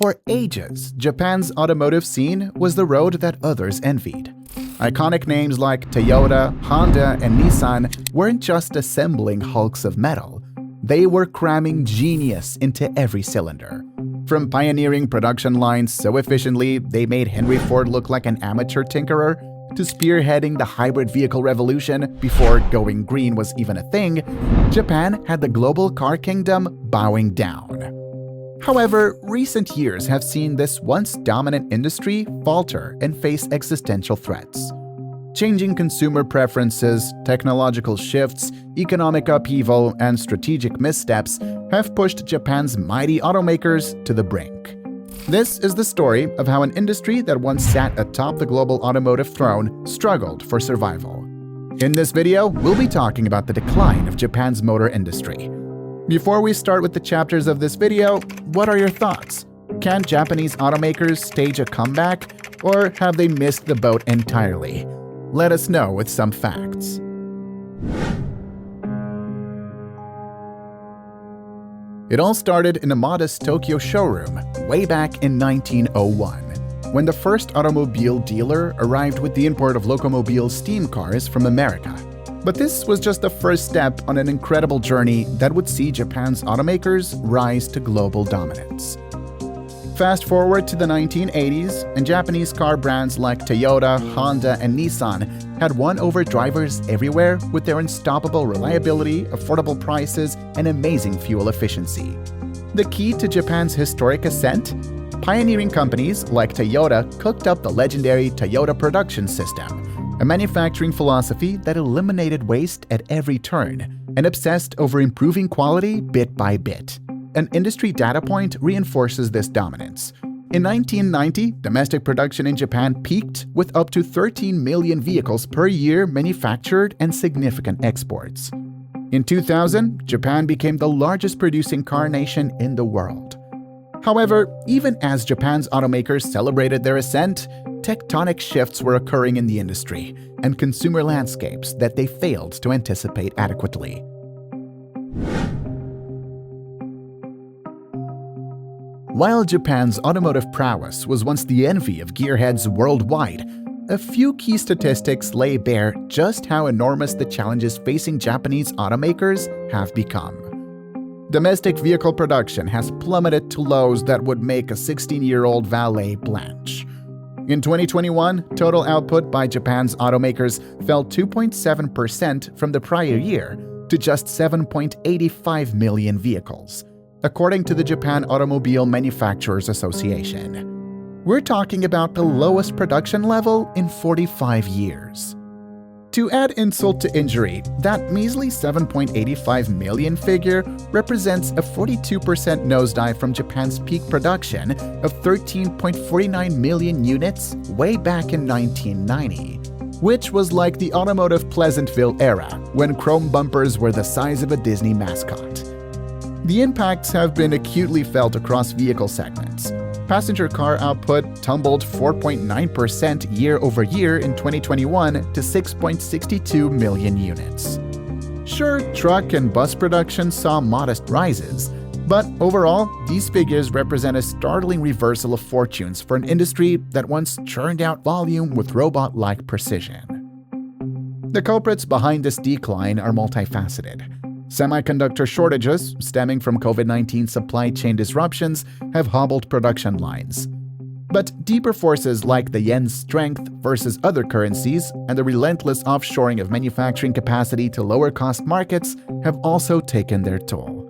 For ages, Japan's automotive scene was the road that others envied. Iconic names like Toyota, Honda, and Nissan weren't just assembling hulks of metal. They were cramming genius into every cylinder. From pioneering production lines so efficiently they made Henry Ford look like an amateur tinkerer, to spearheading the hybrid vehicle revolution before going green was even a thing, Japan had the global car kingdom bowing down. However, recent years have seen this once dominant industry falter and face existential threats. Changing consumer preferences, technological shifts, economic upheaval, and strategic missteps have pushed Japan's mighty automakers to the brink. This is the story of how an industry that once sat atop the global automotive throne struggled for survival. In this video, we'll be talking about the decline of Japan's motor industry. Before we start with the chapters of this video, what are your thoughts? Can Japanese automakers stage a comeback, or have they missed the boat entirely? Let us know with some facts. It all started in a modest Tokyo showroom way back in 1901, when the first automobile dealer arrived with the import of locomobile steam cars from America. But this was just the first step on an incredible journey that would see Japan's automakers rise to global dominance. Fast forward to the 1980s, and Japanese car brands like Toyota, Honda, and Nissan had won over drivers everywhere with their unstoppable reliability, affordable prices, and amazing fuel efficiency. The key to Japan's historic ascent? Pioneering companies like Toyota cooked up the legendary Toyota production system, a manufacturing philosophy that eliminated waste at every turn and obsessed over improving quality bit by bit. An industry data point reinforces this dominance. In 1990, domestic production in Japan peaked with up to 13 million vehicles per year manufactured and significant exports. In 2000, Japan became the largest producing car nation in the world. However, even as Japan's automakers celebrated their ascent, tectonic shifts were occurring in the industry and consumer landscapes that they failed to anticipate adequately. While Japan's automotive prowess was once the envy of gearheads worldwide, a few key statistics lay bare just how enormous the challenges facing Japanese automakers have become. Domestic vehicle production has plummeted to lows that would make a 16-year-old valet blanch. In 2021, total output by Japan's automakers fell 2.7% from the prior year to just 7.85 million vehicles, according to the Japan Automobile Manufacturers Association. We're talking about the lowest production level in 45 years. To add insult to injury, that measly 7.85 million figure represents a 42% nosedive from Japan's peak production of 13.49 million units way back in 1990, which was like the automotive Pleasantville era, when chrome bumpers were the size of a Disney mascot. The impacts have been acutely felt across vehicle segments. Passenger car output tumbled 4.9% year-over-year in 2021 to 6.62 million units. Sure, truck and bus production saw modest rises, but overall, these figures represent a startling reversal of fortunes for an industry that once churned out volume with robot-like precision. The culprits behind this decline are multifaceted. Semiconductor shortages stemming from COVID-19 supply chain disruptions have hobbled production lines. But deeper forces like the yen's strength versus other currencies and the relentless offshoring of manufacturing capacity to lower-cost markets have also taken their toll.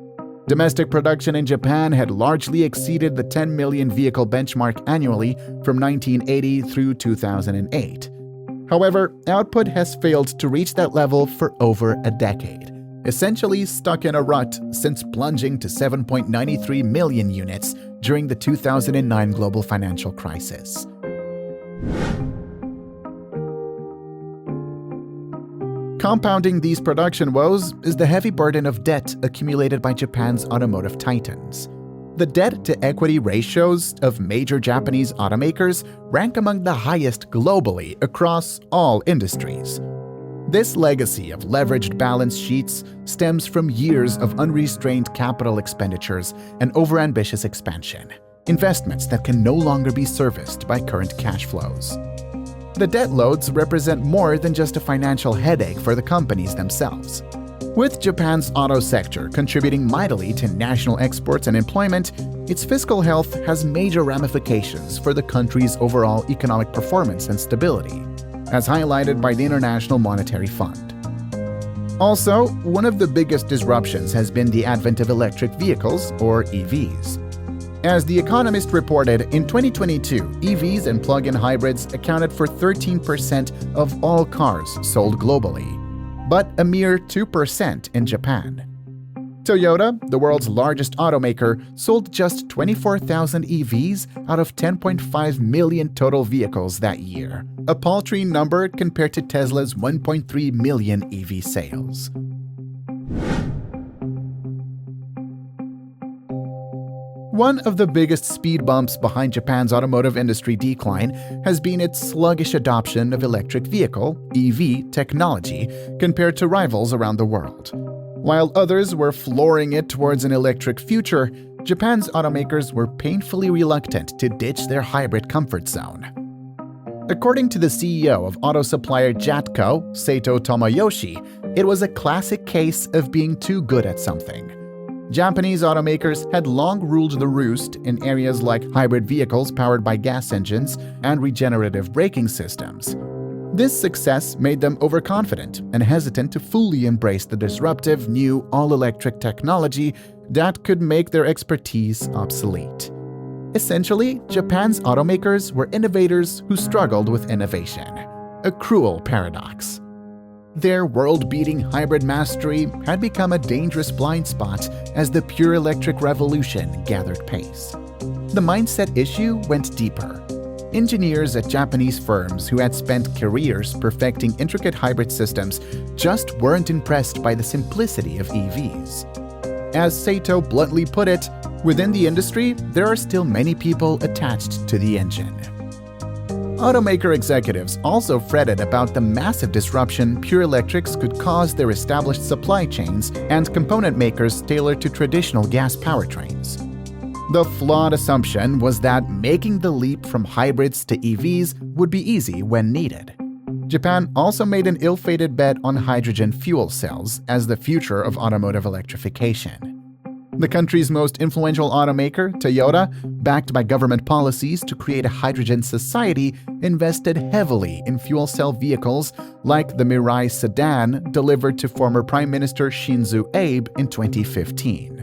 Domestic production in Japan had largely exceeded the 10 million vehicle benchmark annually from 1980 through 2008. However, output has failed to reach that level for over a decade, essentially stuck in a rut since plunging to 7.93 million units during the 2009 global financial crisis. Compounding these production woes is the heavy burden of debt accumulated by Japan's automotive titans. The debt-to-equity ratios of major Japanese automakers rank among the highest globally across all industries. This legacy of leveraged balance sheets stems from years of unrestrained capital expenditures and overambitious expansion. investments that can no longer be serviced by current cash flows. The debt loads represent more than just a financial headache for the companies themselves. With Japan's auto sector contributing mightily to national exports and employment, its fiscal health has major ramifications for the country's overall economic performance and stability, as highlighted by the International Monetary Fund. Also, one of the biggest disruptions has been the advent of electric vehicles, or EVs. As The Economist reported, in 2022, EVs and plug-in hybrids accounted for 13% of all cars sold globally, but a mere 2% in Japan. Toyota, the world's largest automaker, sold just 24,000 EVs out of 10.5 million total vehicles that year, a paltry number compared to Tesla's 1.3 million EV sales. One of the biggest speed bumps behind Japan's automotive industry decline has been its sluggish adoption of electric vehicle (EV) technology compared to rivals around the world. While others were flooring it towards an electric future, Japan's automakers were painfully reluctant to ditch their hybrid comfort zone. According to the CEO of auto supplier JATCO, Saito Tomoyoshi, it was a classic case of being too good at something. Japanese automakers had long ruled the roost in areas like hybrid vehicles powered by gas engines and regenerative braking systems. This success made them overconfident and hesitant to fully embrace the disruptive new all-electric technology that could make their expertise obsolete. Essentially, Japan's automakers were innovators who struggled with innovation, a cruel paradox. Their world-beating hybrid mastery had become a dangerous blind spot as the pure electric revolution gathered pace. The mindset issue went deeper. Engineers at Japanese firms who had spent careers perfecting intricate hybrid systems just weren't impressed by the simplicity of EVs. As Saito bluntly put it, within the industry, there are still many people attached to the engine. Automaker executives also fretted about the massive disruption pure electrics could cause their established supply chains and component makers tailored to traditional gas powertrains. The flawed assumption was that making the leap from hybrids to EVs would be easy when needed. Japan also made an ill-fated bet on hydrogen fuel cells as the future of automotive electrification. The country's most influential automaker, Toyota, backed by government policies to create a hydrogen society, invested heavily in fuel cell vehicles like the Mirai sedan delivered to former Prime Minister Shinzo Abe in 2015.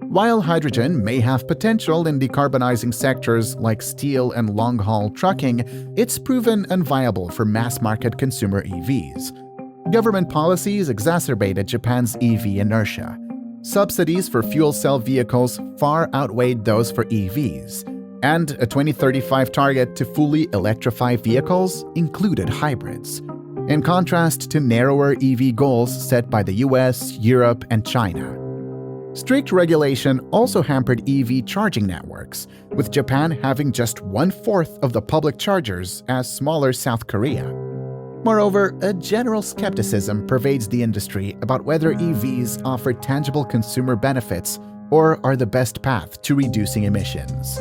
While hydrogen may have potential in decarbonizing sectors like steel and long-haul trucking, it's proven unviable for mass-market consumer EVs. Government policies exacerbated Japan's EV inertia. Subsidies for fuel cell vehicles far outweighed those for EVs, and a 2035 target to fully electrify vehicles included hybrids, in contrast to narrower EV goals set by the US, Europe, and China. Strict regulation also hampered EV charging networks, with Japan having just 1/4 of the public chargers as smaller South Korea. Moreover, a general skepticism pervades the industry about whether EVs offer tangible consumer benefits or are the best path to reducing emissions.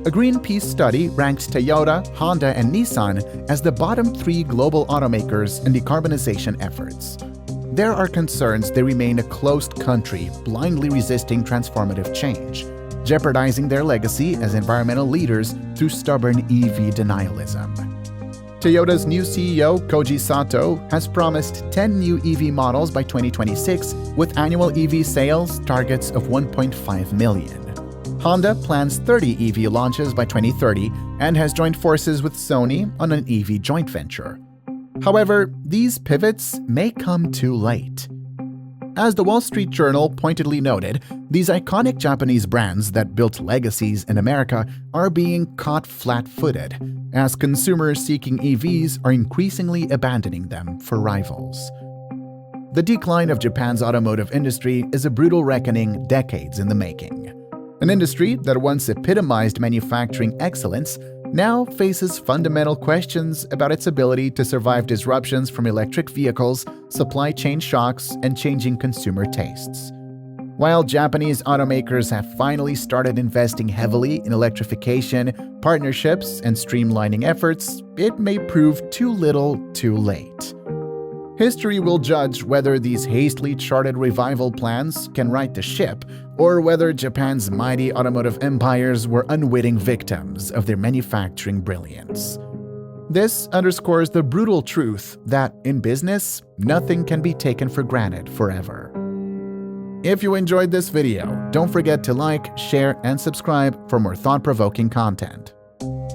A Greenpeace study ranked Toyota, Honda, and Nissan as the bottom 3 global automakers in decarbonization efforts. There are concerns they remain a closed country, blindly resisting transformative change, jeopardizing their legacy as environmental leaders through stubborn EV denialism. Toyota's new CEO, Koji Sato, has promised 10 new EV models by 2026, with annual EV sales targets of 1.5 million. Honda plans 30 EV launches by 2030 and has joined forces with Sony on an EV joint venture. However, these pivots may come too late. As the Wall Street Journal pointedly noted, these iconic Japanese brands that built legacies in America are being caught flat-footed, as consumers seeking EVs are increasingly abandoning them for rivals. The decline of Japan's automotive industry is a brutal reckoning decades in the making. An industry that once epitomized manufacturing excellence now faces fundamental questions about its ability to survive disruptions from electric vehicles, supply chain shocks, and changing consumer tastes. While Japanese automakers have finally started investing heavily in electrification, partnerships, and streamlining efforts, it may prove too little too late. History will judge whether these hastily charted revival plans can right the ship, or whether Japan's mighty automotive empires were unwitting victims of their manufacturing brilliance. This underscores the brutal truth that, in business, nothing can be taken for granted forever. If you enjoyed this video, don't forget to like, share, and subscribe for more thought-provoking content.